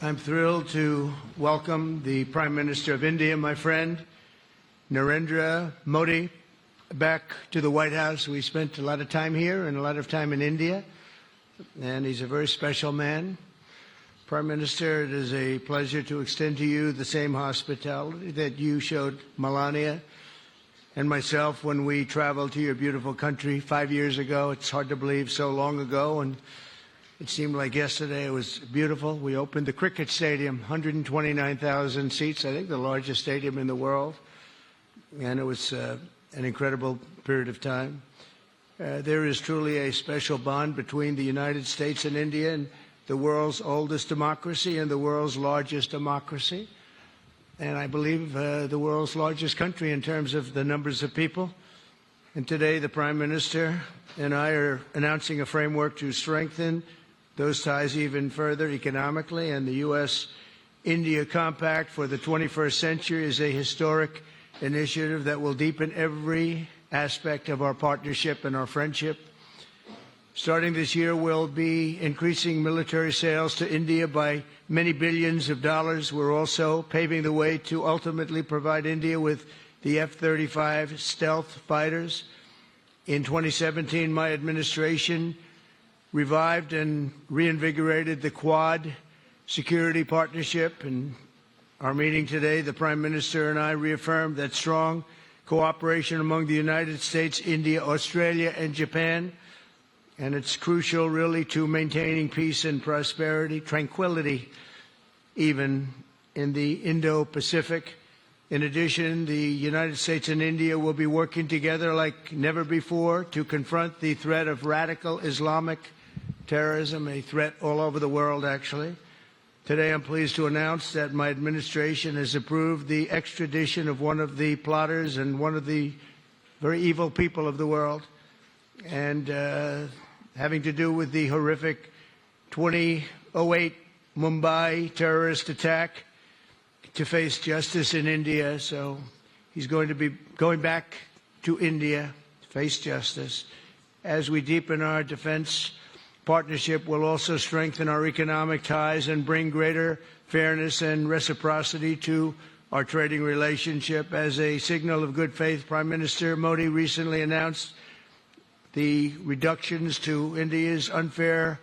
I'm thrilled to welcome the Prime Minister of India, my friend, Narendra Modi, back to the White House. We spent a lot of time here and a lot of time in India, and he's a very special man. Prime Minister, it is a pleasure to extend to you the same hospitality that you showed Melania and myself when we traveled to your beautiful country 5 years ago. It's hard to believe, so long ago, and it seemed like yesterday. It was beautiful. We opened the cricket stadium, 129,000 seats, I think the largest stadium in the world, and it was an incredible period of time. There is truly a special bond between the United States and India, and the world's oldest democracy and the world's largest democracy, and I believe the world's largest country in terms of the numbers of people. And today the Prime Minister and I are announcing a framework to strengthen those ties even further economically, and the U.S.-India Compact for the 21st century is a historic initiative that will deepen every aspect of our partnership and our friendship. Starting this year, we'll be increasing military sales to India by many billions of dollars. We're also paving the way to ultimately provide India with the F-35 stealth fighters. In 2017, my administration revived and reinvigorated the Quad security partnership. In our meeting today, the Prime Minister and I reaffirmed that strong cooperation among the United States, India, Australia, and Japan, and it's crucial, really, to maintaining peace and prosperity, tranquility, even in the Indo-Pacific. In addition, the United States and India will be working together like never before to confront the threat of radical Islamic terrorism, a threat all over the world, actually. Today, I'm pleased to announce that my administration has approved the extradition of one of the plotters and one of the very evil people of the world, and having to do with the horrific 2008 Mumbai terrorist attack, to face justice in India. So he's going to be going back to India to face justice. As we deepen our defense partnership, we'll also strengthen our economic ties and bring greater fairness and reciprocity to our trading relationship. As a signal of good faith, Prime Minister Modi recently announced the reductions to India's unfair,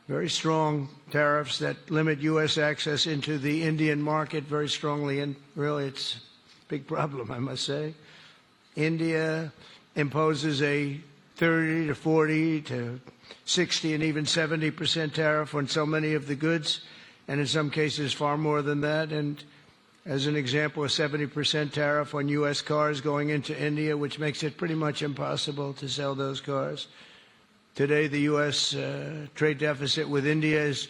very strong tariffs that limit U.S. access into the Indian market very strongly, and really it's a big problem, I must say. India imposes a 30 to 40 to 60 and even 70% tariff on so many of the goods, and in some cases far more than that. And as an example, a 70% tariff on U.S. cars going into India, which makes it pretty much impossible to sell those cars. Today, the U.S. Trade deficit with India is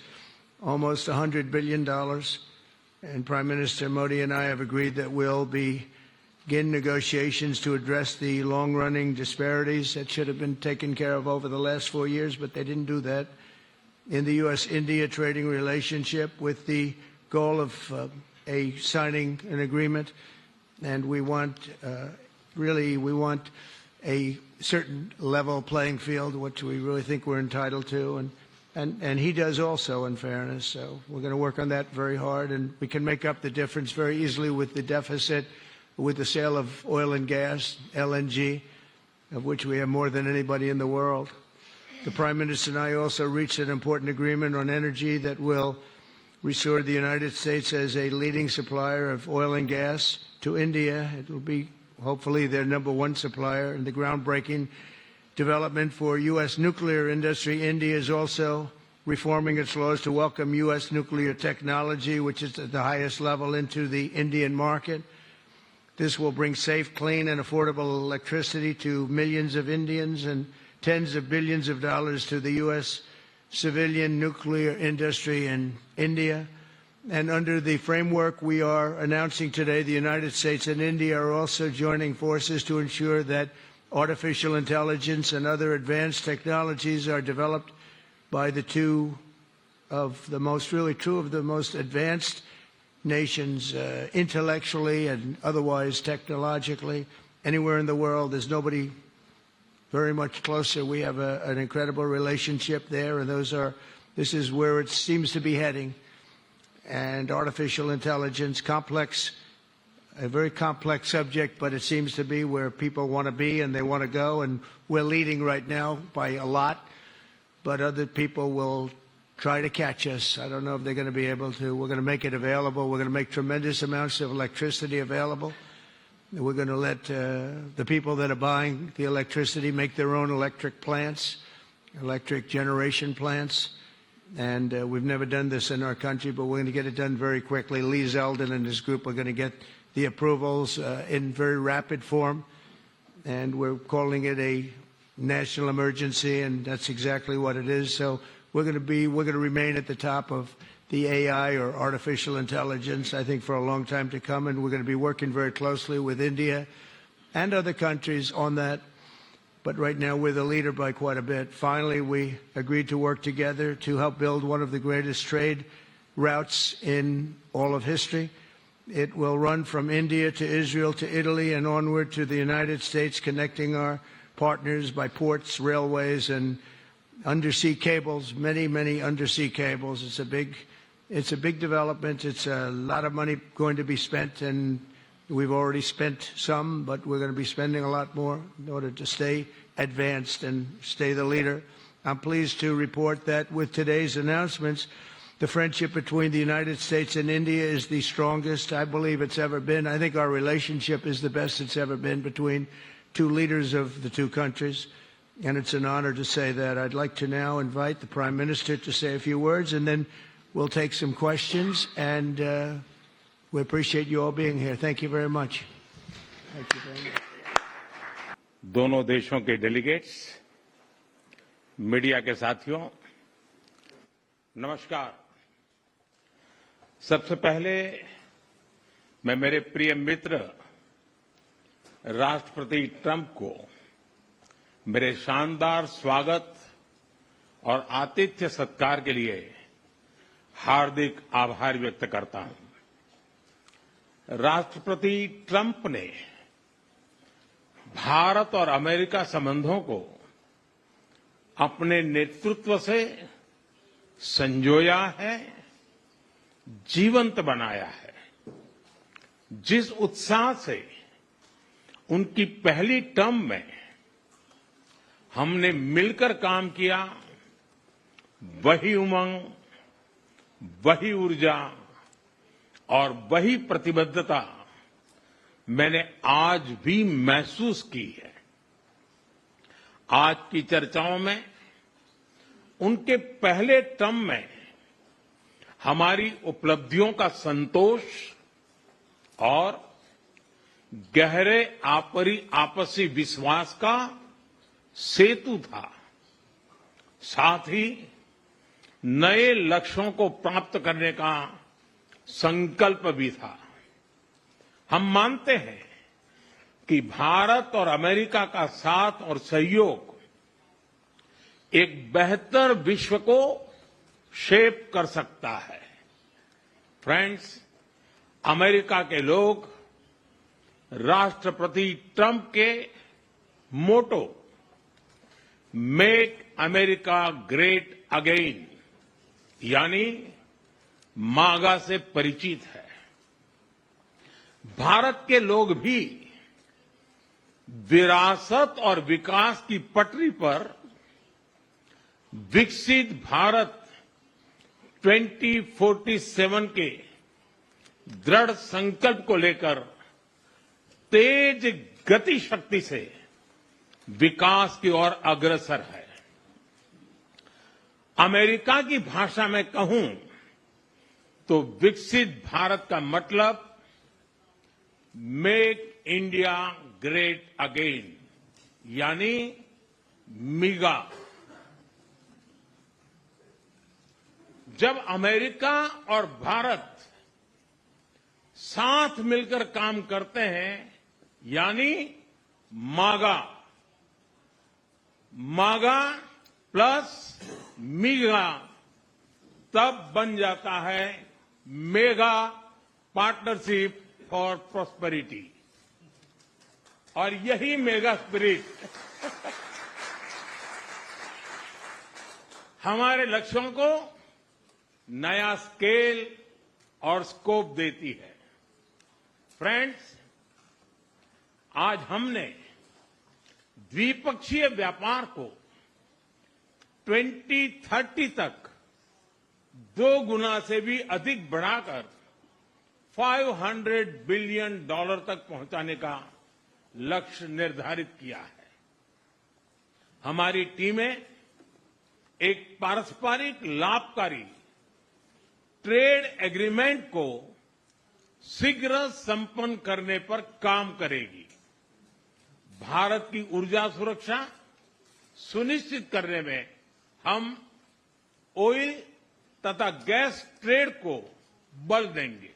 almost $100 billion, and Prime Minister Modi and I have agreed that we'll begin negotiations to address the long-running disparities that should have been taken care of over the last 4 years, but they didn't do that, in the U.S.-India trading relationship, with the goal of signing an agreement. And we want, we want a certain level playing field, which we really think we're entitled to, and he does also, in fairness. So we're going to work on that very hard, and we can make up the difference very easily with the deficit, with the sale of oil and gas, LNG, of which we have more than anybody in the world. The Prime Minister and I also reached an important agreement on energy that will restore the United States as a leading supplier of oil and gas to India. It will be hopefully their #1 supplier, and the groundbreaking development for U.S. nuclear industry. India is also reforming its laws to welcome U.S. nuclear technology, which is at the highest level, into the Indian market. This will bring safe, clean, and affordable electricity to millions of Indians and tens of billions of dollars to the U.S. civilian nuclear industry in India. And under the framework we are announcing today, the United States and India are also joining forces to ensure that artificial intelligence and other advanced technologies are developed by two of the most advanced nations, intellectually and otherwise technologically, anywhere in the world. There's nobody very much closer. We have an incredible relationship there, and this is where it seems to be heading. and artificial intelligence, a very complex subject, but it seems to be where people want to be and they want to go, and we're leading right now by a lot, but other people will try to catch us. I don't know if they're going to be able to. We're going to make it available. We're going to make tremendous amounts of electricity available. We're going to let the people that are buying the electricity make their own electric plants, electric generation plants. And we've never done this in our country, but we're going to get it done very quickly. Lee Zeldin and his group are going to get the approvals in very rapid form. And we're calling it a national emergency, and that's exactly what it is. So we're going to remain at the top of the AI, or artificial intelligence, I think, for a long time to come, and we're going to be working very closely with India and other countries on that. But right now we're the leader by quite a bit. Finally, we agreed to work together to help build one of the greatest trade routes in all of history. It will run from India to Israel to Italy and onward to the United States, connecting our partners by ports, railways, and undersea cables, many undersea cables. It's a big development. It's a lot of money going to be spent, and we've already spent some, but we're going to be spending a lot more in order to stay advanced and stay the leader. I'm pleased to report that with today's announcements, the friendship between the United States and India is the strongest I believe it's ever been. I think our relationship is the best it's ever been between two leaders of the two countries. And it's an honor to say that. I'd like to now invite the Prime Minister to say a few words, and then we'll take some questions. And we appreciate you all being here. Thank you very much. Thank you very much. दोनों देशों के delegates, media के साथियों, नमस्कार। सबसे पहले मैं मेरे प्रिय मित्र राष्ट्रपति ट्रंप को मेरे शानदार स्वागत और आतिथ्य सत्कार के लिए हार्दिक आभार व्यक्त करता हूं। राष्ट्रपति ट्रंप ने भारत और अमेरिका संबंधों को अपने नेतृत्व से संजोया है, जीवंत बनाया है। जिस उत्साह से उनकी पहली टर्म में हमने मिलकर काम किया, वही उमंग, वही ऊर्जा और वही प्रतिबद्धता मैंने आज भी महसूस की है। आज की चर्चाओं में उनके पहले टर्म में हमारी उपलब्धियों का संतोष और गहरे आपसी विश्वास का सेतु था। साथ ही नए लक्ष्यों को प्राप्त करने का संकल्प भी था। हम मानते हैं कि भारत और अमेरिका का साथ और सहयोग एक बेहतर विश्व को शेप कर सकता है। फ्रेंड्स, अमेरिका के लोग राष्ट्रपति ट्रंप के मोटो मेक अमेरिका ग्रेट अगेन यानी मागा से परिचित है। भारत के लोग भी विरासत और विकास की पटरी पर विकसित भारत 2047 के दृढ़ संकल्प को लेकर तेज गति शक्ति से विकास की ओर अग्रसर है। अमेरिका की भाषा में कहूं तो विकसित भारत का मतलब मेक इंडिया ग्रेट अगेन यानी मिगा। जब अमेरिका और भारत साथ मिलकर काम करते हैं यानी मागा, मागा प्लस मिगा, तब बन जाता है मेगा पार्टनरशिप फॉर प्रॉस्पेरिटी। और यही मेगा स्पिरिट हमारे लक्ष्यों को नया स्केल और स्कोप देती है। फ्रेंड्स, आज हमने द्विपक्षीय व्यापार को 2030 तक 2 गुना से भी अधिक बढ़ाकर $500 बिलियन तक पहुंचाने का लक्ष्य निर्धारित किया है। हमारी टीमें एक पारस्परिक लाभकारी ट्रेड एग्रीमेंट को शीघ्र संपन्न करने पर काम करेगी। भारत की ऊर्जा सुरक्षा सुनिश्चित करने में हम ऑयल तथा गैस ट्रेड को बल देंगे।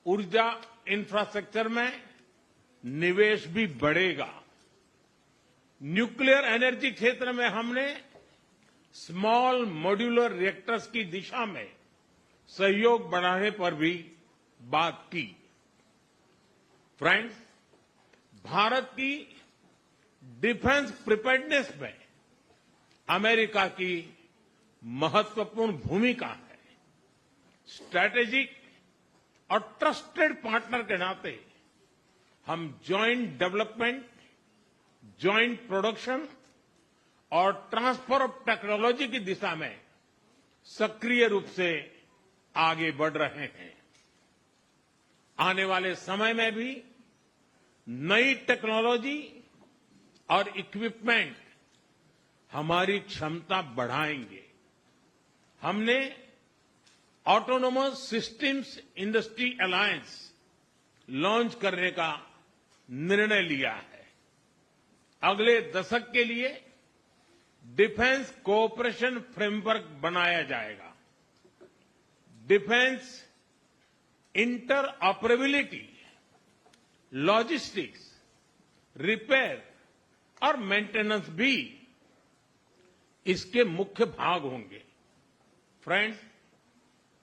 ऊर्जा इंफ्रास्ट्रक्चर में निवेश भी बढ़ेगा। न्यूक्लियर एनर्जी क्षेत्र में हमने स्मॉल मॉड्यूलर रिएक्टर्स की दिशा में सहयोग बढ़ाने पर भी बात की। फ्रेंड्स, भारत की डिफेंस प्रिपेयर्डनेस में अमेरिका की महत्वपूर्ण भूमिका है। स्ट्रैटेजिक और ट्रस्टेड पार्टनर के नाते हम जॉइंट डेवलपमेंट, जॉइंट प्रोडक्शन और ट्रांसफर ऑफ टेक्नोलॉजी की दिशा में सक्रिय रूप से आगे बढ़ रहे हैं। आने वाले समय में भी नई टेक्नोलॉजी और इक्विपमेंट हमारी क्षमता बढ़ाएंगे। हमने autonomous systems industry alliance launch करने का निर्णय लिया है। अगले दशक के लिए डिफेंस कोऑपरेशन फ्रेमवर्क बनाया जाएगा। डिफेंस इंटरऑपरेबिलिटी, लॉजिस्टिक्स, रिपेयर और मेंटेनेंस भी इसके मुख्य भाग होंगे। फ्रेंड्स,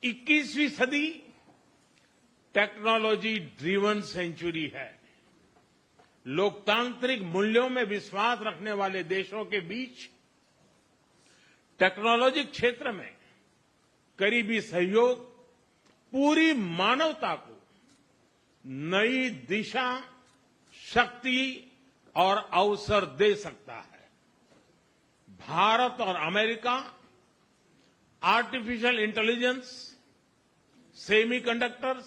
21वीं सदी टेक्नोलॉजी ड्रिवन सेंचुरी है। लोकतांत्रिक मूल्यों में विश्वास रखने वाले देशों के बीच टेक्नोलॉजी क्षेत्र में करीबी सहयोग पूरी मानवता को नई दिशा, शक्ति और अवसर दे सकता है। भारत और America artificial intelligence, semiconductors,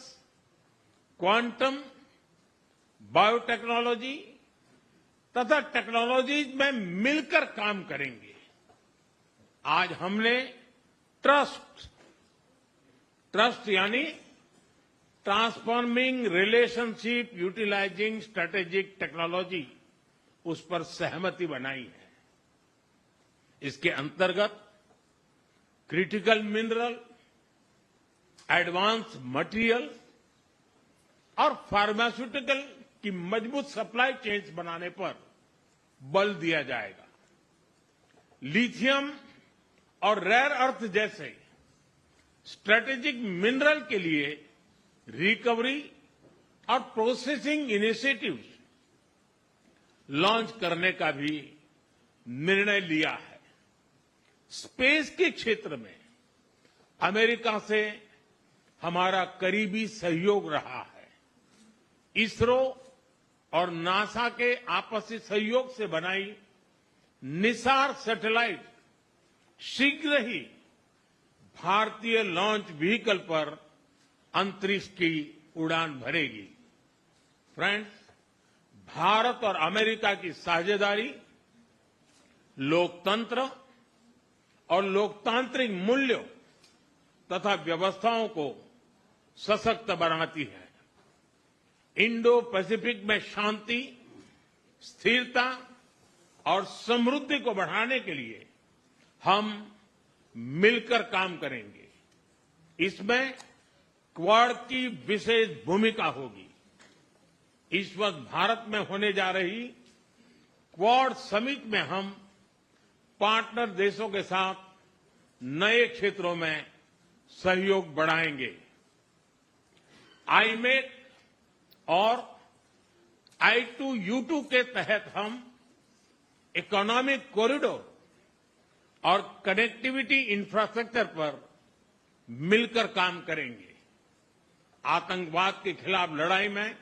quantum, biotechnology तथा टेक्नोलॉजीज में मिलकर काम करेंगे। आज हमने ट्रस्ट यानी transforming relationship utilising strategic technology, उस पर सहमति बनाई है। इसके अंतर्गत क्रिटिकल मिनरल, एडवांस मटेरियल और फार्मास्यूटिकल की मजबूत सप्लाई चेन्स बनाने पर बल दिया जाएगा। लिथियम और रेयर अर्थ जैसे स्ट्रेटेजिक मिनरल के लिए रिकवरी और प्रोसेसिंग इनिशिएटिव्स लॉन्च करने का भी निर्णय लिया है। स्पेस के क्षेत्र में अमेरिका से हमारा करीबी सहयोग रहा है। इसरो और नासा के आपसी सहयोग से बनाई निसार सैटेलाइट शीघ्र ही भारतीय लॉन्च व्हीकल पर अंतरिक्ष की उड़ान भरेगी। फ्रेंड्स, भारत और अमेरिका की साझेदारी लोकतंत्र और लोकतांत्रिक मूल्यों तथा व्यवस्थाओं को सशक्त बनाती है। इंडो पैसिफिक में शांति, स्थिरता और समृद्धि को बढ़ाने के लिए हम मिलकर काम करेंगे। इसमें क्वाड की विशेष भूमिका होगी। इस वक्त भारत में होने जा रही क्वाड समिट में हम पार्टनर देशों के साथ नए क्षेत्रों में सहयोग बढ़ाएंगे। आईमेक और I2U2 के तहत हम इकोनॉमिक कॉरिडोर और कनेक्टिविटी इंफ्रास्ट्रक्चर पर मिलकर काम करेंगे। आतंकवाद के खिलाफ लड़ाई में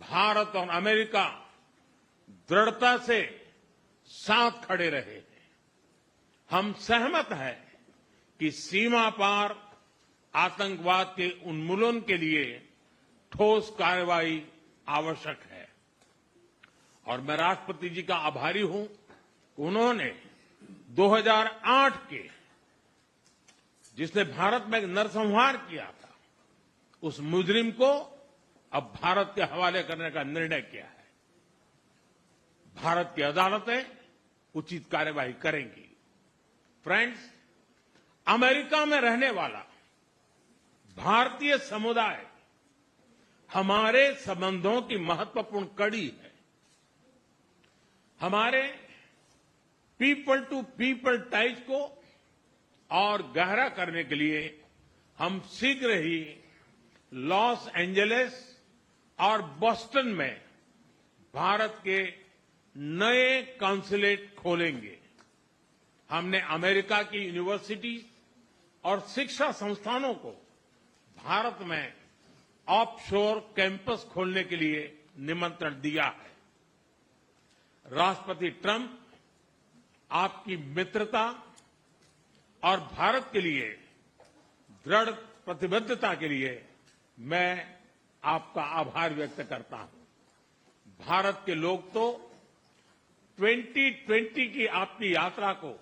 भारत और अमेरिका दृढ़ता से साथ खड़े रहे हैं। हम सहमत हैं कि सीमा पार आतंकवाद के उन्मूलन के लिए ठोस कार्रवाई आवश्यक है और मैं राष्ट्रपति जी का आभारी हूं कि उन्होंने 2008 के जिसने भारत में नरसंहार किया था उस मुजरिम को अब भारत के हवाले करने का निर्णय किया है। भारत की अदालतें उचित कार्रवाई करेंगी। फ्रेंड्स, अमेरिका में रहने वाला भारतीय समुदाय हमारे संबंधों की महत्वपूर्ण कड़ी है। हमारे पीपल टू पीपल टाइज को और गहरा करने के लिए हम शीघ्र ही लॉस एंजलिस और बोस्टन में भारत के नए कॉन्सुलेट खोलेंगे। हमने अमेरिका की यूनिवर्सिटी और शिक्षा संस्थानों को भारत में ऑफशोर कैंपस खोलने के लिए निमंत्रण दिया है। राष्ट्रपति ट्रंप आपकी मित्रता और भारत के लिए दृढ़ प्रतिबद्धता के लिए मैं आपका आभार व्यक्त करता हूं। भारत के लोग तो 2020 की आपकी यात्रा को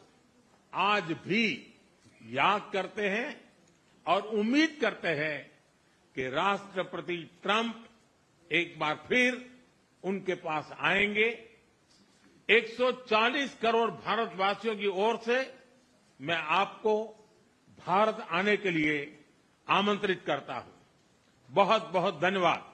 आज भी याद करते हैं और उम्मीद करते हैं कि राष्ट्रपति ट्रंप एक बार फिर उनके पास आएंगे। 140 करोड़ भारतवासियों की ओर से मैं आपको भारत आने के लिए आमंत्रित करता हूं। बहुत बहुत धन्यवाद।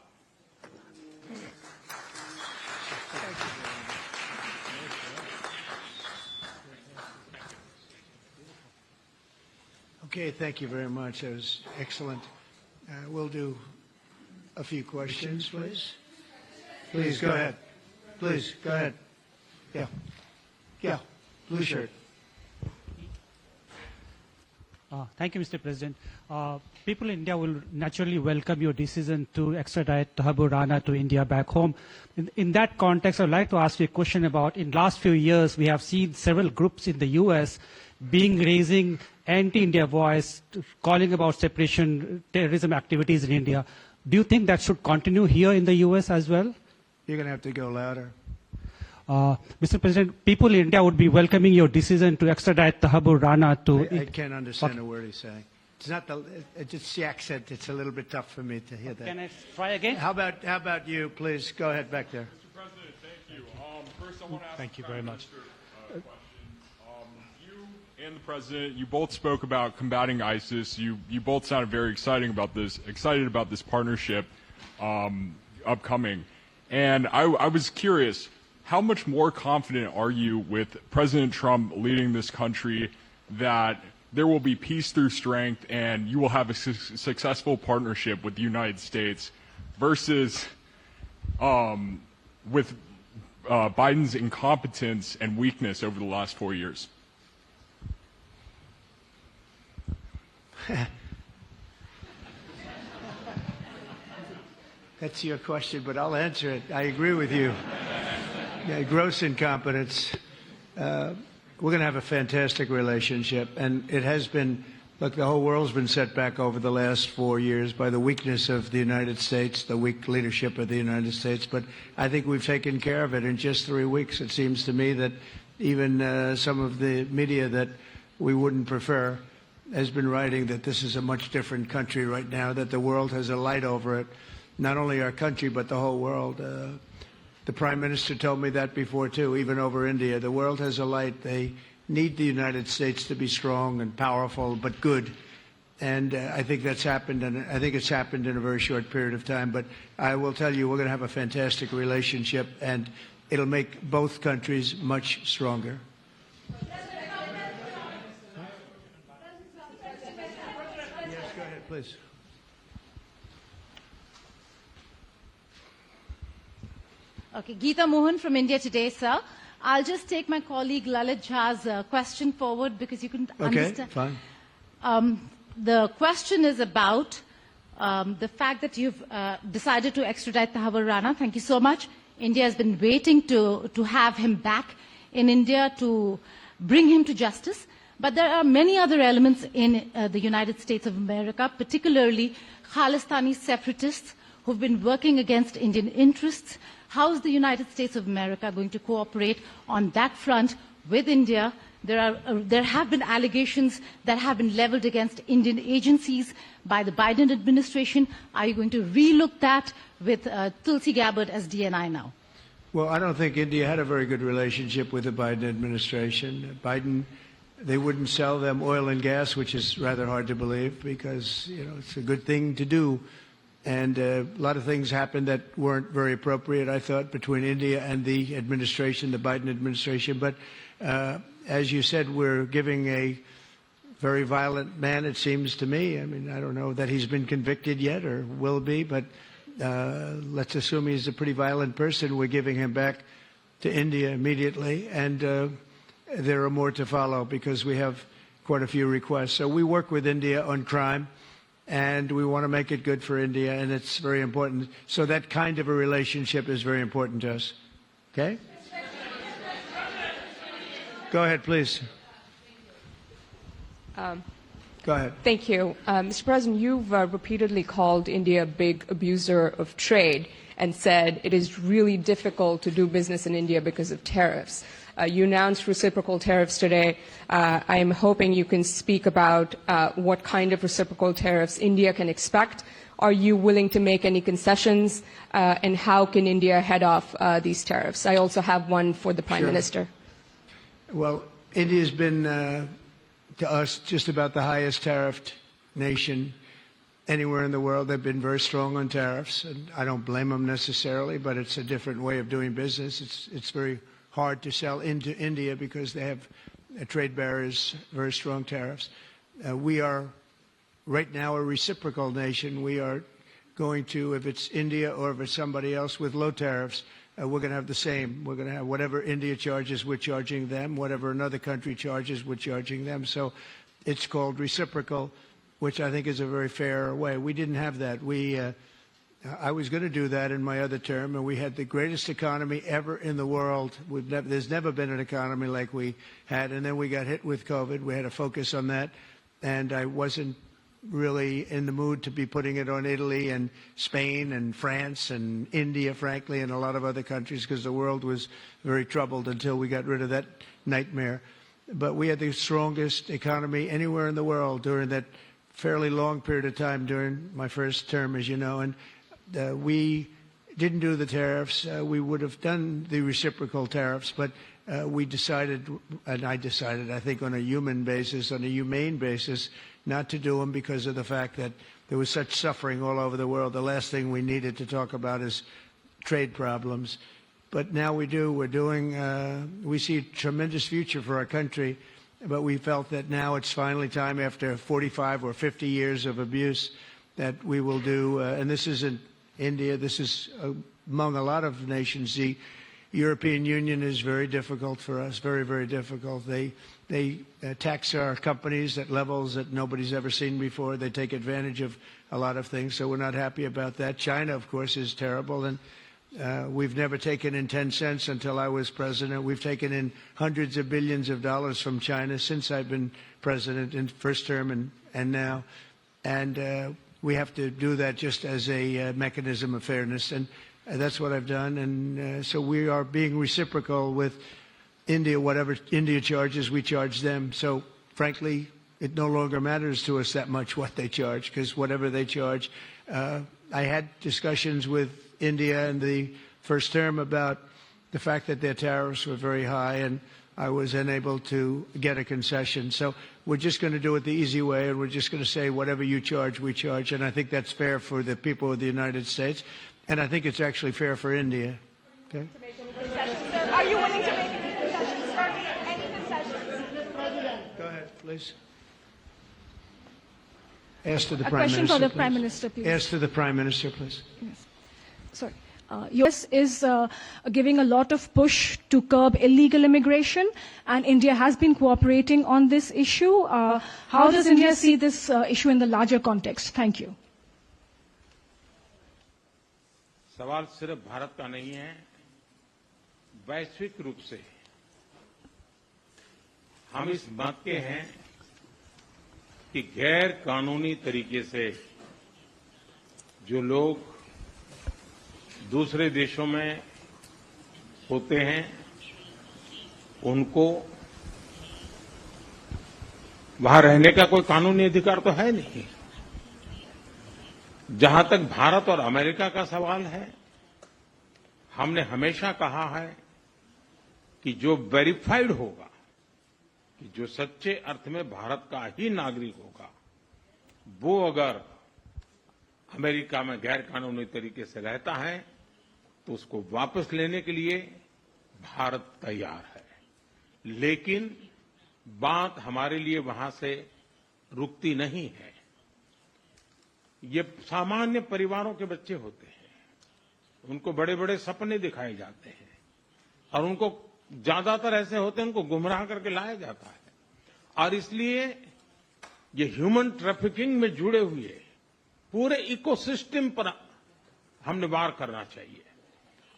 Okay, thank you very much. That was excellent. We'll do a few questions, please. Please, go ahead. Please, go ahead. Yeah. Yeah, blue shirt. Thank you, Mr. President. People in India will naturally welcome your decision to extradite Thakur Rana to India back home. In that context, I'd like to ask you a question about, in last few years, we have seen several groups in the U.S. raising anti-India voice, calling about separation, terrorism activities in India. Do you think that should continue here in the U.S. as well? You're going to have to go louder. Mr. President, people in India would be welcoming your decision to extradite Thakur Rana to... I can't understand a word he's saying. It's not it's the accent. It's a little bit tough for me to hear that. Can I try again? How about you, please? Go ahead back there. Mr. President, thank you. First, I want to ask Thank you the Prime very much. Minister a question. You and the President, you both spoke about combating ISIS. You both sounded very excited about this partnership upcoming. And I was curious, how much more confident are you with President Trump leading this country that there will be peace through strength and you will have a successful partnership with the United States versus with Biden's incompetence and weakness over the last 4 years? That's your question, but I'll answer it. I agree with you. Yeah, gross incompetence. We're going to have a fantastic relationship, and it has been. Look, the whole world's been set back over the last 4 years by the weakness of the United States, the weak leadership of the United States. But I think we've taken care of it in just 3 weeks. It seems to me that even some of the media that we wouldn't prefer has been writing that this is a much different country right now, that the world has a light over it, not only our country, but the whole world. The Prime Minister told me that before, too, even over India. The world has a light. They need the United States to be strong and powerful, but good. And I think that's happened, and I think it's happened in a very short period of time. But I will tell you, we're going to have a fantastic relationship, and it'll make both countries much stronger. Yes, go ahead, please. Okay, Geeta Mohan from India Today, sir. I'll just take my colleague Lalit Jha's question forward because you couldn't understand. Okay, fine. The question is about the fact that you've decided to extradite Tahabur Rana. Thank you so much. India has been waiting to have him back in India to bring him to justice. But there are many other elements in the United States of America, particularly Khalistani separatists who've been working against Indian interests. How is the United States of America going to cooperate on that front with India? There have been allegations that have been leveled against Indian agencies by the Biden administration. Are you going to relook that with Tulsi Gabbard as DNI now? Well, I don't think India had a very good relationship with the Biden administration. They wouldn't sell them oil and gas, which is rather hard to believe because, it's a good thing to do. And a lot of things happened that weren't very appropriate, I thought, between India and the administration, the Biden administration. But as you said, we're giving a very violent man, it seems to me. I mean, I don't know that he's been convicted yet or will be, but let's assume he's a pretty violent person. We're giving him back to India immediately. And there are more to follow because we have quite a few requests. So we work with India on crime, and we want to make it good for India, and it's very important. So that kind of a relationship is very important to us. Okay? Go ahead, please. Go ahead. Thank you. Mr. President, you've repeatedly called India a big abuser of trade and said it is really difficult to do business in India because of tariffs. You announced reciprocal tariffs today. I am hoping you can speak about what kind of reciprocal tariffs India can expect. Are you willing to make any concessions? And how can India head off these tariffs? I also have one for the Prime Minister. Well, India's been, to us, just about the highest tariffed nation anywhere in the world. They've been very strong on tariffs, and I don't blame them necessarily, but it's a different way of doing business. It's very hard to sell into India because they have trade barriers, very strong tariffs. We are right now a reciprocal nation. We are going to, if it's India or if it's somebody else with low tariffs, we're going to have the same. We're going to have whatever India charges, we're charging them. Whatever another country charges, we're charging them. So it's called reciprocal, which I think is a very fair way. We didn't have that. I was going to do that in my other term, and we had the greatest economy ever in the world. There's never been an economy like we had, and then we got hit with COVID. We had to focus on that, and I wasn't really in the mood to be putting it on Italy and Spain and France and India, frankly, and a lot of other countries because the world was very troubled until we got rid of that nightmare. But we had the strongest economy anywhere in the world during that fairly long period of time during my first term, as you know, and we didn't do the tariffs. We would have done the reciprocal tariffs, but we decided, and I decided, I think on a human basis, on a humane basis, not to do them because of the fact that there was such suffering all over the world. The last thing we needed to talk about is trade problems. But now we do. We see a tremendous future for our country, but we felt that now it's finally time, after 45 or 50 years of abuse, that we will do, and this isn't India, this is among a lot of nations. The European Union is very difficult for us, very, very difficult. They tax our companies at levels that nobody's ever seen before. They take advantage of a lot of things, so we're not happy about that. China, of course, is terrible, and we've never taken in 10 cents until I was president. We've taken in hundreds of billions of dollars from China since I've been president in first term and now. And we have to do that just as a mechanism of fairness, and that's what I've done. And so we are being reciprocal with India. Whatever India charges, we charge them. So frankly, it no longer matters to us that much what they charge, because whatever they charge, I had discussions with India in the first term about the fact that their tariffs were very high, and I was unable to get a concession. So we're just going to do it the easy way, and we're just going to say whatever you charge, we charge. And I think that's fair for the people of the United States, and I think it's actually fair for India. Okay? Are you willing to make any concessions, sir? Any concessions? Go ahead, please. Ask to the A Prime question Minister, for the please. Prime Minister, please. Ask to the Prime Minister, please. Yes. Sorry. U.S. is giving a lot of push to curb illegal immigration, and India has been cooperating on this issue. How does India see this issue in the larger context? Thank you. सवाल सिर्फ भारत का नहीं है, वैश्विक रूप से हम इस मत के हैं कि गैर कानूनी तरीके से जो लोग दूसरे देशों में होते हैं उनको वहां रहने का कोई कानूनी अधिकार तो है नहीं। जहां तक भारत और अमेरिका का सवाल है, हमने हमेशा कहा है कि जो वेरीफाइड होगा, कि जो सच्चे अर्थ में भारत का ही नागरिक होगा, वो अगर अमेरिका में गैर कानूनी तरीके से रहता है तो उसको वापस लेने के लिए भारत तैयार है। लेकिन बात हमारे लिए वहां से रुकती नहीं है। ये सामान्य परिवारों के बच्चे होते हैं, उनको बड़े बड़े सपने दिखाए जाते हैं और उनको ज्यादातर ऐसे होते हैं उनको गुमराह करके लाया जाता है। और इसलिए ये ह्यूमन ट्रैफिकिंग में जुड़े हुए पूरे इकोसिस्टम पर हमने वार करना चाहिए।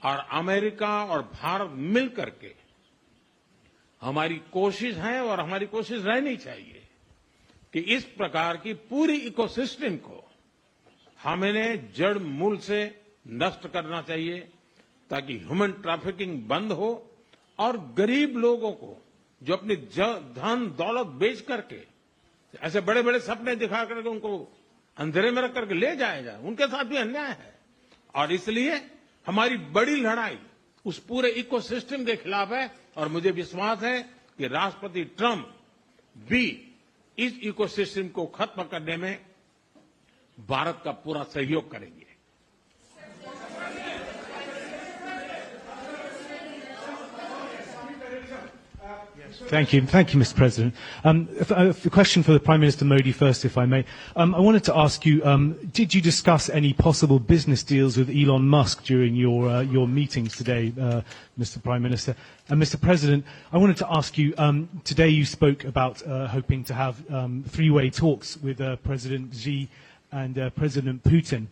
और अमेरिका और भारत मिल करके हमारी कोशिश है और हमारी कोशिश रहनी चाहिए कि इस प्रकार की पूरी इकोसिस्टम को हमें जड़ मूल से नष्ट करना चाहिए, ताकि ह्यूमन ट्रैफिकिंग बंद हो और गरीब लोगों को जो अपनी धन दौलत बेच करके ऐसे बड़े बड़े सपने दिखा करके उनको अंधेरे में रख करके ले जाया जाए, उनके साथ भी अन्याय है। और इसलिए हमारी बड़ी लड़ाई उस पूरे इकोसिस्टम के खिलाफ है और मुझे विश्वास है कि राष्ट्रपति ट्रंप भी इस इकोसिस्टम को खत्म करने में भारत का पूरा सहयोग करेंगे। Thank you, Mr. President. A question for the Prime Minister Modi first, if I may. I wanted to ask you, did you discuss any possible business deals with Elon Musk during your meetings today, Mr. Prime Minister? And Mr. President, I wanted to ask you, today you spoke about hoping to have three-way talks with President Xi and President Putin.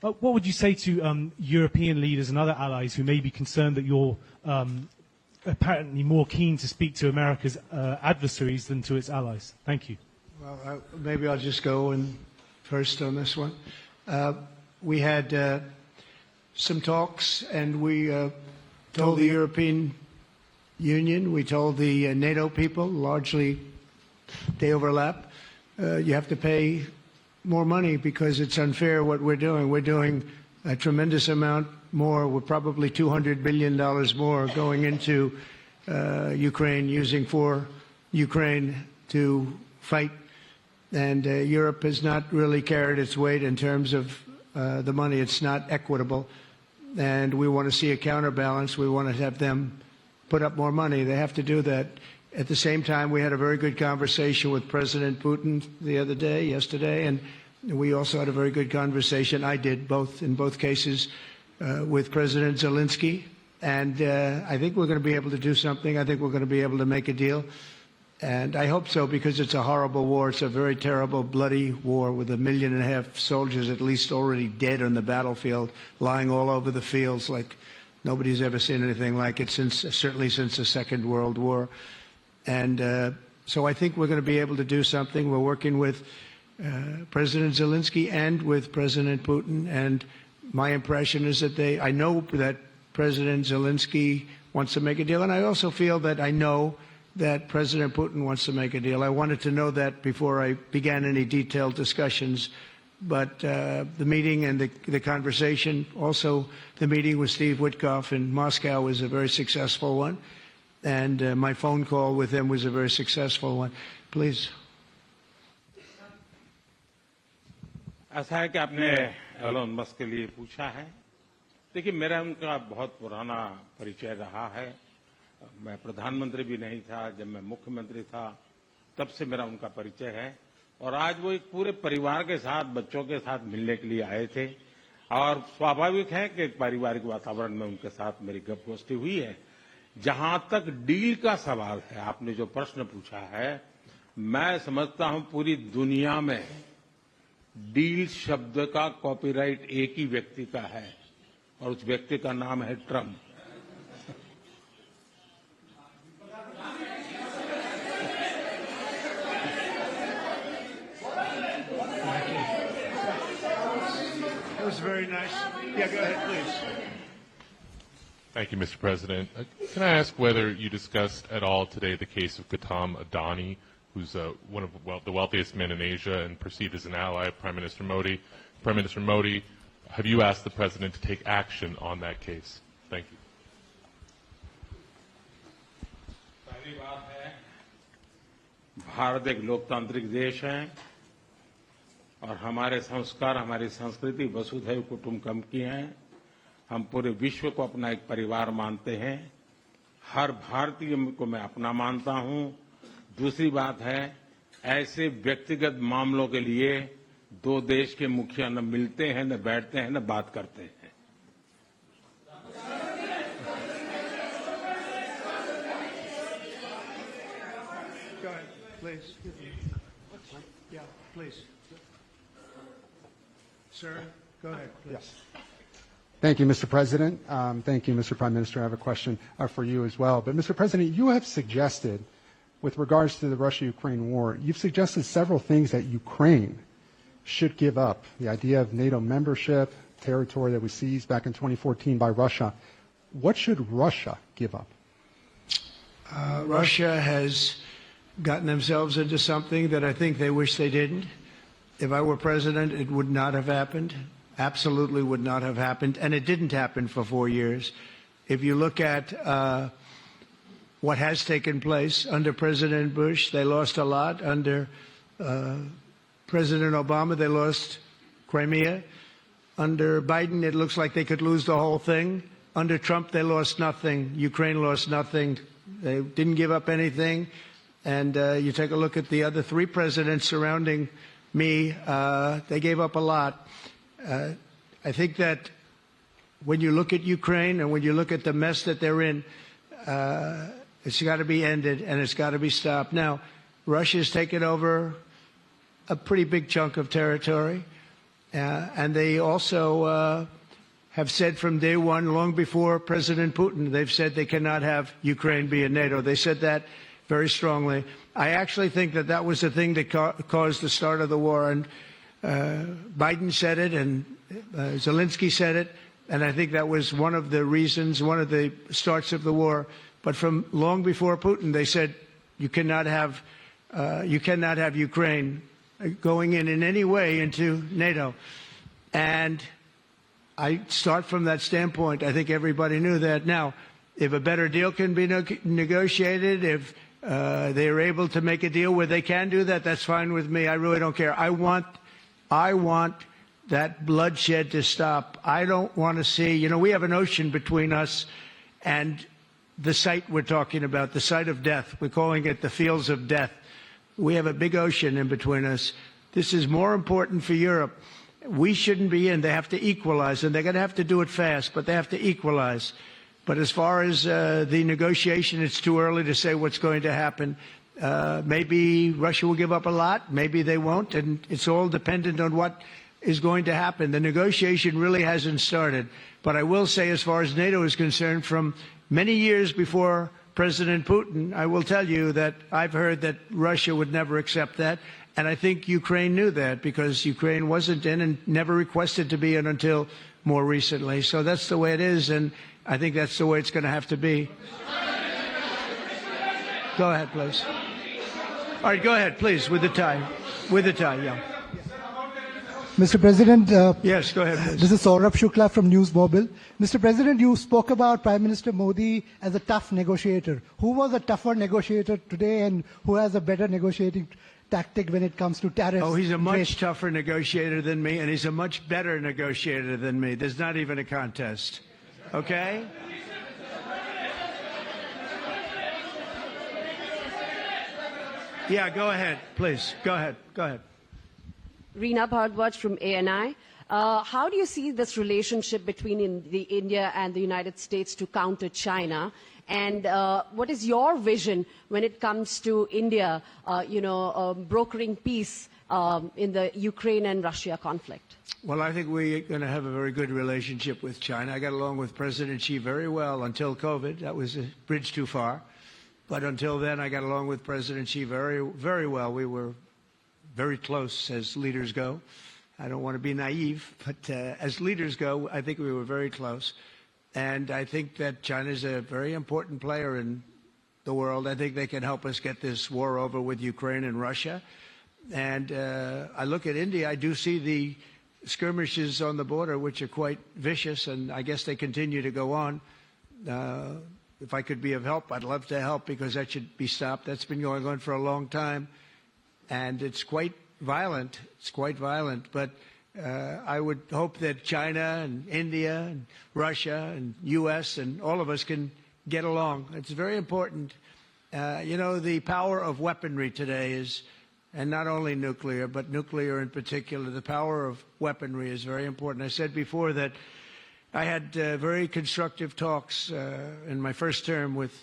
What would you say to European leaders and other allies who may be concerned that you're apparently more keen to speak to America's adversaries than to its allies? Thank you. Well, maybe I'll just go in first on this one. We had some talks, and we told the European Union, we told the NATO people, largely they overlap, you have to pay more money because it's unfair what we're doing. We're doing a tremendous amount more. We're probably $200 billion more going into Ukraine, using for Ukraine to fight. And Europe has not really carried its weight in terms of the money. It's not equitable. And we want to see a counterbalance. We want to have them put up more money. They have to do that. At the same time, we had a very good conversation with President Putin yesterday, and we also had a very good conversation. I did in both cases, with President Zelensky. And I think we're going to be able to do something. I think we're going to be able to make a deal. And I hope so, because it's a horrible war. It's a very terrible, bloody war with 1.5 million soldiers at least already dead on the battlefield, lying all over the fields like nobody's ever seen anything like it, certainly since the Second World War. And so I think we're going to be able to do something. We're working with President Zelensky and with President Putin. And my impression is that I know that President Zelensky wants to make a deal. And I also feel that I know that President Putin wants to make a deal. I wanted to know that before I began any detailed discussions. But the meeting and the conversation, also the meeting with Steve Witkoff in Moscow, was a very successful one. And my phone call with him was a very successful one. Please. ऐसा है कि आपने Elon Musk के लिए पूछा है। देखिए, मेरा उनका बहुत पुराना परिचय रहा है। मैं प्रधानमंत्री भी नहीं था, जब मैं मुख्यमंत्री था तब से मेरा उनका परिचय है। और आज वो एक पूरे परिवार के साथ, बच्चों के साथ मिलने के लिए आए थे। और स्वाभाविक है कि एक पारिवारिक वातावरण में उनके साथ मेरी गपगोष्ठी हुई है। जहां तक डील का सवाल है, आपने जो प्रश्न पूछा है, मैं समझता हूं पूरी दुनिया में डील शब्द का कॉपीराइट एक ही व्यक्ति का है, और उस व्यक्ति का नाम है Trump. That was very nice. Yeah, go ahead, please. Thank you, Mr. President. Can I ask whether you discussed at all today the case of Gautam Adani, who's one of the wealthiest men in Asia and perceived as an ally of Prime Minister Modi? Prime Minister Modi, have you asked the President to take action on that case? Thank you. पहली बात है, भारत एक लोकतांत्रिक देश है और हमारे संस्कार, हमारी संस्कृति वसुधैव कुटुंबकम की है। हम पूरे विश्व को अपना एक परिवार मानते हैं। हर भारतीय को मैं अपना मानता हूं। दूसरी बात है, ऐसे व्यक्तिगत मामलों के लिए दो देश के मुखिया न मिलते हैं, न बैठते हैं, न बात करते हैं। Go ahead, please. Yeah, please. Sir, go ahead, please. Yes. Thank you, Mr. President. Thank you, Mr. Prime Minister. I have a question for you as well. But, Mr. President, you have suggested, with regards to the Russia-Ukraine war, you've suggested several things that Ukraine should give up. The idea of NATO membership, territory that was seized back in 2014 by Russia. What should Russia give up? Russia has gotten themselves into something that I think they wish they didn't. If I were president, it would not have happened. Absolutely would not have happened. And it didn't happen for 4 years. If you look at what has taken place under President Bush, they lost a lot. Under President Obama, they lost Crimea. Under Biden, it looks like they could lose the whole thing. Under Trump, they lost nothing. Ukraine lost nothing. They didn't give up anything. And you take a look at the other three presidents surrounding me, they gave up a lot. I think that when you look at Ukraine and when you look at the mess that they're in, it's got to be ended and it's got to be stopped. Now, Russia's taken over a pretty big chunk of territory, and they also have said from day one, long before President Putin, they've said they cannot have Ukraine be in NATO. They said that very strongly. I actually think that that was the thing that caused the start of the war, and Biden said it, and Zelensky said it, and I think that was one of the reasons, one of the starts of the war. But from long before Putin, they said you cannot have Ukraine going in any way into NATO. And I start from that standpoint. I think everybody knew that. Now, if a better deal can be negotiated, if they are able to make a deal where they can do that, that's fine with me. I really don't care. I want that bloodshed to stop. I don't want to see, we have an ocean between us and the site we're talking about, the site of death. We're calling it the fields of death. We have a big ocean in between us. This is more important for Europe. We shouldn't be in. They have to equalize, and they're going to have to do it fast, but they have to equalize. But as far as the negotiation, it's too early to say what's going to happen. Maybe Russia will give up a lot. Maybe they won't. And it's all dependent on what is going to happen. The negotiation really hasn't started. But I will say, as far as NATO is concerned, from many years before President Putin, I will tell you that I've heard that Russia would never accept that. And I think Ukraine knew that, because Ukraine wasn't in and never requested to be in until more recently. So that's the way it is. And I think that's the way it's going to have to be. Go ahead, please. All right, go ahead, please, with the tie. With the tie, yeah. Mr. President, yes, go ahead, please. This is Saurabh Shukla from News Mobile. Mr. President, you spoke about Prime Minister Modi as a tough negotiator. Who was a tougher negotiator today, and who has a better negotiating tactic when it comes to tariffs? Oh, he's a much tougher negotiator than me, and he's a much better negotiator than me. There's not even a contest. Okay? Yeah, go ahead, please. Go ahead. Go ahead. Reena Bhardwaj from ANI. How do you see this relationship between India and the United States to counter China? And what is your vision when it comes to India, brokering peace in the Ukraine and Russia conflict? Well, I think we're going to have a very good relationship with China. I got along with President Xi very well until COVID. That was a bridge too far. But until then, I got along with President Xi very, very well. We were very close as leaders go. I don't want to be naive, but as leaders go, I think we were very close. And I think that China is a very important player in the world. I think they can help us get this war over with Ukraine and Russia. And I look at India, I do see the skirmishes on the border, which are quite vicious, and I guess they continue to go on. If I could be of help, I'd love to help, because that should be stopped. That's been going on for a long time, and it's quite violent. It's quite violent, but I would hope that China and India and Russia and U.S. and all of us can get along. It's very important. You know, the power of weaponry today is, and not only nuclear, but nuclear in particular, the power of weaponry is very important. I said before that I had very constructive talks in my first term with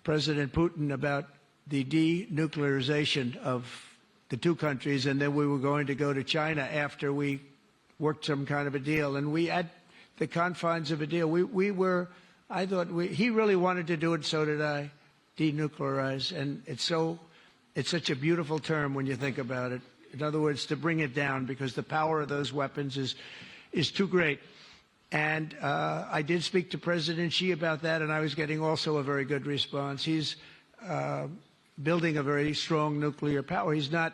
President Putin about the denuclearization of the two countries, and then we were going to go to China after we worked some kind of a deal. And we, at the confines of a deal, I thought he really wanted to do it, so did I, denuclearize. And it's such a beautiful term when you think about it. In other words, to bring it down, because the power of those weapons is too great. And I did speak to President Xi about that, and I was getting also a very good response. He's building a very strong nuclear power. He's not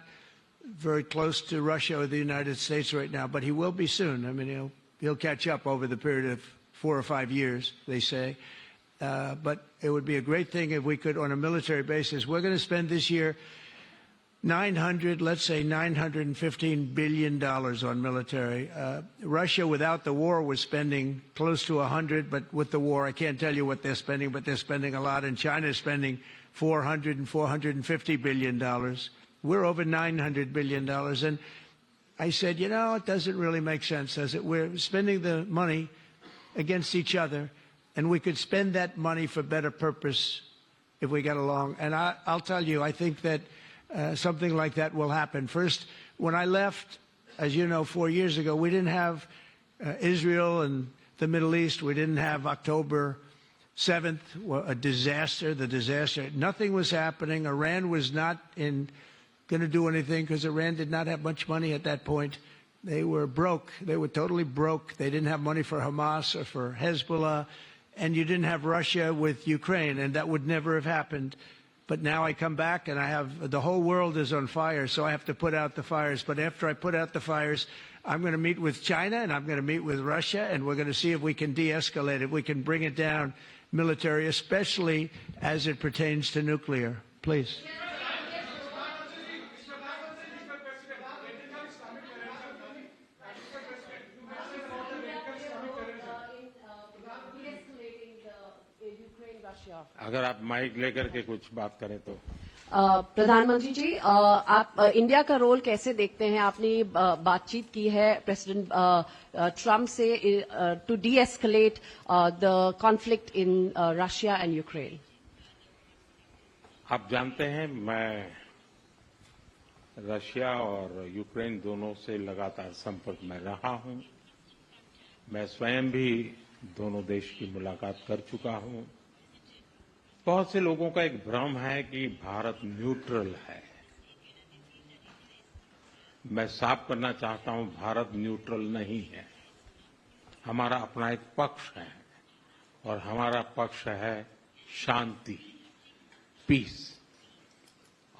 very close to Russia or the United States right now, but he will be soon. I mean, he'll catch up over the period of 4 or 5 years, they say. But it would be a great thing if we could, on a military basis. We're going to spend this year $915 billion on military. Russia, without the war, was spending close to 100, but with the war, I can't tell you what they're spending, but they're spending a lot. And China is spending $400 and $450 billion. We're over $900 billion. And I said, you know, it doesn't really make sense, does it? We're spending the money against each other, and we could spend that money for better purpose if we got along. And I'll tell you, I think that something like that will happen. First, when I left, as you know, 4 years ago, we didn't have Israel and the Middle East. We didn't have October 7th, a disaster, the disaster. Nothing was happening. Iran was not going to do anything, because Iran did not have much money at that point. They were broke. They were totally broke. They didn't have money for Hamas or for Hezbollah. And you didn't have Russia with Ukraine, and that would never have happened. But now I come back, and the whole world is on fire, so I have to put out the fires. But after I put out the fires, I'm going to meet with China, and I'm going to meet with Russia, and we're going to see if we can de-escalate it. We can bring it down military, especially as it pertains to nuclear. Please. अगर आप mic लेकर के कुछ बात करें तो। प्रधानमंत्री जी, आप इंडिया का रोल कैसे देखते हैं? आपने बातचीत की है प्रेसिडेंट ट्रम्प से to de-escalate the conflict in Russia and Ukraine. आप जानते हैं, मैं रशिया और यूक्रेन दोनों से लगातार संपर्क में रहा हूं। मैं स्वयं भी दोनों देश की मुलाकात कर चुका हूं। बहुत से लोगों का एक भ्रम है कि भारत न्यूट्रल है। मैं साफ करना चाहता हूं, भारत न्यूट्रल नहीं है। हमारा अपना एक पक्ष है, और हमारा पक्ष है शांति, पीस।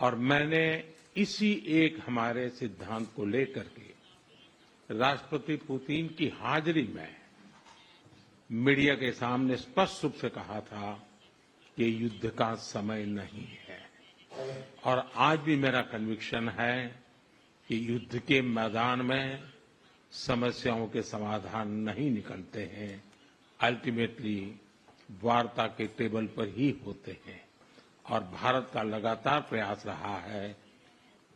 और मैंने इसी एक हमारे सिद्धांत को लेकर के राष्ट्रपति पुतिन की हाजिरी में मीडिया के सामने स्पष्ट रूप से कहा था कि युद्ध का समय नहीं है। और आज भी मेरा कन्विक्शन है कि युद्ध के मैदान में समस्याओं के समाधान नहीं निकलते हैं, अल्टीमेटली वार्ता के टेबल पर ही होते हैं। और भारत का लगातार प्रयास रहा है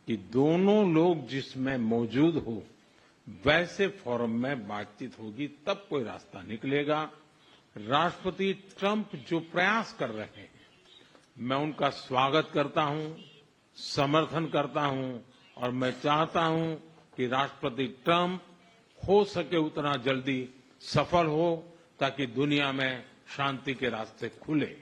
कि दोनों लोग जिसमें मौजूद हो, वैसे फोरम में बातचीत होगी, तब कोई रास्ता निकलेगा। राष्ट्रपति ट्रंप जो प्रयास कर रहे हैं, मैं उनका स्वागत करता हूं, समर्थन करता हूं, और मैं चाहता हूं कि राष्ट्रपति ट्रंप हो सके उतना जल्दी सफल हो ताकि दुनिया में शांति के रास्ते खुले।